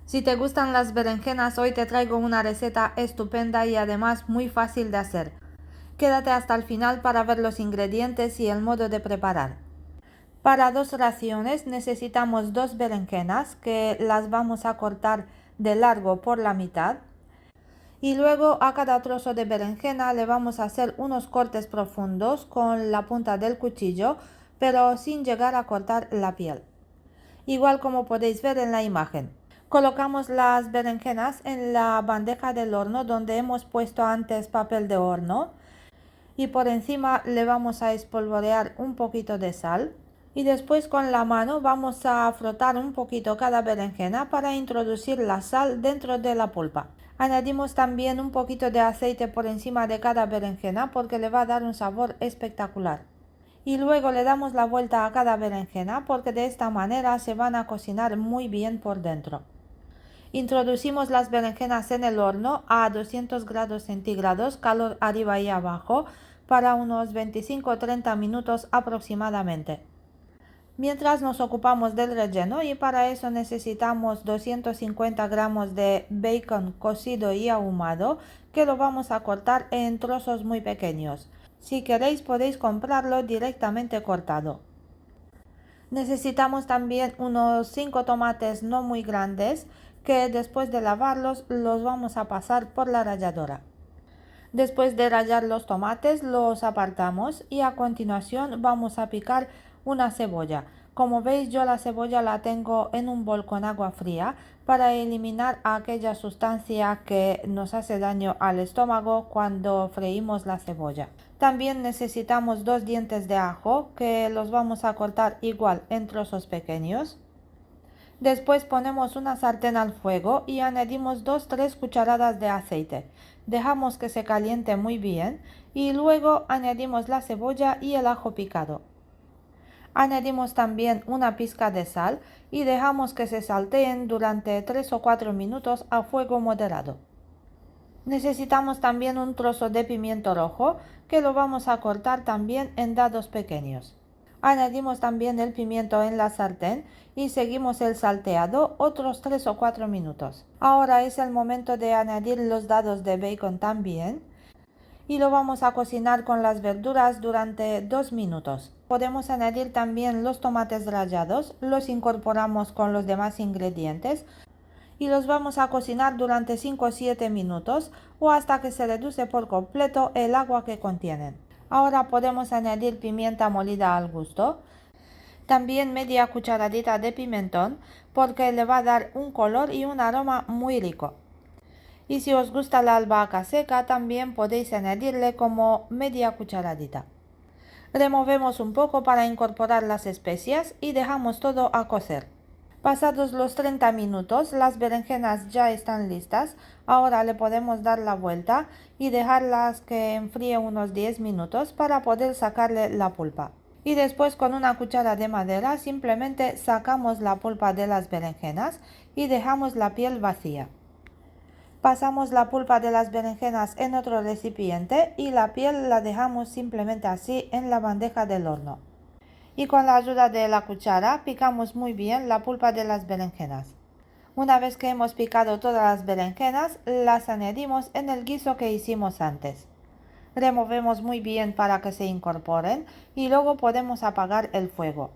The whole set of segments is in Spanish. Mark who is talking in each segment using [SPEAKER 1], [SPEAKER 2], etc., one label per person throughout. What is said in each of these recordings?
[SPEAKER 1] Si te gustan las berenjenas, hoy te traigo una receta estupenda y además muy fácil de hacer. Quédate hasta el final para ver los ingredientes y el modo de preparar. Para 2 raciones necesitamos 2 berenjenas que las vamos a cortar de largo por la mitad. Y luego a cada trozo de berenjena le vamos a hacer unos cortes profundos con la punta del cuchillo, pero sin llegar a cortar la piel. Igual como podéis ver en la imagen. Colocamos las berenjenas en la bandeja del horno donde hemos puesto antes papel de horno y por encima le vamos a espolvorear un poquito de sal y después con la mano vamos a frotar un poquito cada berenjena para introducir la sal dentro de la pulpa. Añadimos también un poquito de aceite por encima de cada berenjena porque le va a dar un sabor espectacular. Y luego le damos la vuelta a cada berenjena porque de esta manera se van a cocinar muy bien por dentro. Introducimos las berenjenas en el horno a 200 grados centígrados, calor arriba y abajo, para unos 25-30 minutos aproximadamente. Mientras nos ocupamos del relleno y para eso necesitamos 250 gramos de bacon cocido y ahumado que lo vamos a cortar en trozos muy pequeños. Si queréis podéis comprarlo directamente cortado. Necesitamos también unos 5 tomates no muy grandes que después de lavarlos los vamos a pasar por la ralladora. Después de rallar los tomates los apartamos y a continuación vamos a picar una cebolla. Como veis yo la cebolla la tengo en un bol con agua fría para eliminar aquella sustancia que nos hace daño al estómago cuando freímos la cebolla. También necesitamos 2 dientes de ajo que los vamos a cortar igual en trozos pequeños. Después ponemos una sartén al fuego y añadimos 2-3 cucharadas de aceite. Dejamos que se caliente muy bien y luego añadimos la cebolla y el ajo picado. Añadimos también una pizca de sal y dejamos que se salteen durante 3 o 4 minutos a fuego moderado. Necesitamos también un trozo de pimiento rojo que lo vamos a cortar también en dados pequeños. Añadimos también el pimiento en la sartén y seguimos el salteado otros 3 o 4 minutos. Ahora es el momento de añadir los dados de bacon también y lo vamos a cocinar con las verduras durante 2 minutos. Podemos añadir también los tomates rallados, los incorporamos con los demás ingredientes y los vamos a cocinar durante 5 o 7 minutos o hasta que se reduce por completo el agua que contienen. Ahora podemos añadir pimienta molida al gusto, también media cucharadita de pimentón porque le va a dar un color y un aroma muy rico. Y si os gusta la albahaca seca también podéis añadirle como media cucharadita. Removemos un poco para incorporar las especias y dejamos todo a cocer. Pasados los 30 minutos, las berenjenas ya están listas. Ahora le podemos dar la vuelta y dejarlas que enfríe unos 10 minutos para poder sacarle la pulpa. Y después con una cuchara de madera simplemente sacamos la pulpa de las berenjenas y dejamos la piel vacía. Pasamos la pulpa de las berenjenas en otro recipiente y la piel la dejamos simplemente así en la bandeja del horno. Y con la ayuda de la cuchara picamos muy bien la pulpa de las berenjenas. Una vez que hemos picado todas las berenjenas, las añadimos en el guiso que hicimos antes. Removemos muy bien para que se incorporen y luego podemos apagar el fuego.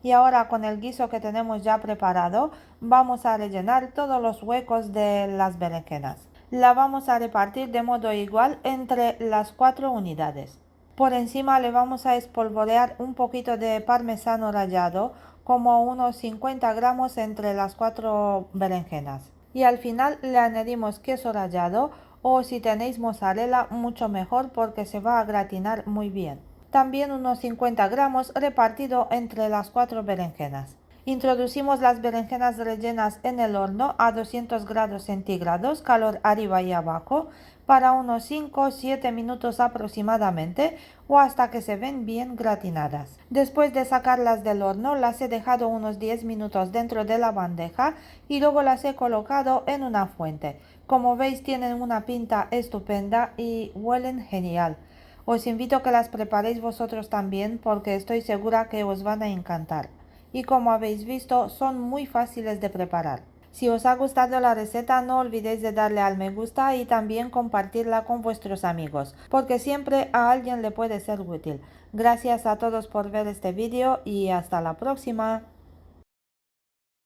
[SPEAKER 1] Y ahora con el guiso que tenemos ya preparado, vamos a rellenar todos los huecos de las berenjenas. La vamos a repartir de modo igual entre las 4 unidades. Por encima le vamos a espolvorear un poquito de parmesano rallado, como unos 50 gramos entre las 4 berenjenas. Y al final le añadimos queso rallado o si tenéis mozzarella mucho mejor porque se va a gratinar muy bien. También unos 50 gramos repartido entre las 4 berenjenas. Introducimos las berenjenas rellenas en el horno a 200 grados centígrados, calor arriba y abajo, para unos 5 o 7 minutos aproximadamente o hasta que se ven bien gratinadas. Después de sacarlas del horno, las he dejado unos 10 minutos dentro de la bandeja y luego las he colocado en una fuente. Como veis tienen una pinta estupenda y huelen genial. Os invito a que las preparéis vosotros también porque estoy segura que os van a encantar. Y como habéis visto, son muy fáciles de preparar. Si os ha gustado la receta, no olvidéis de darle al me gusta y también compartirla con vuestros amigos, porque siempre a alguien le puede ser útil. Gracias a todos por ver este vídeo y hasta la próxima.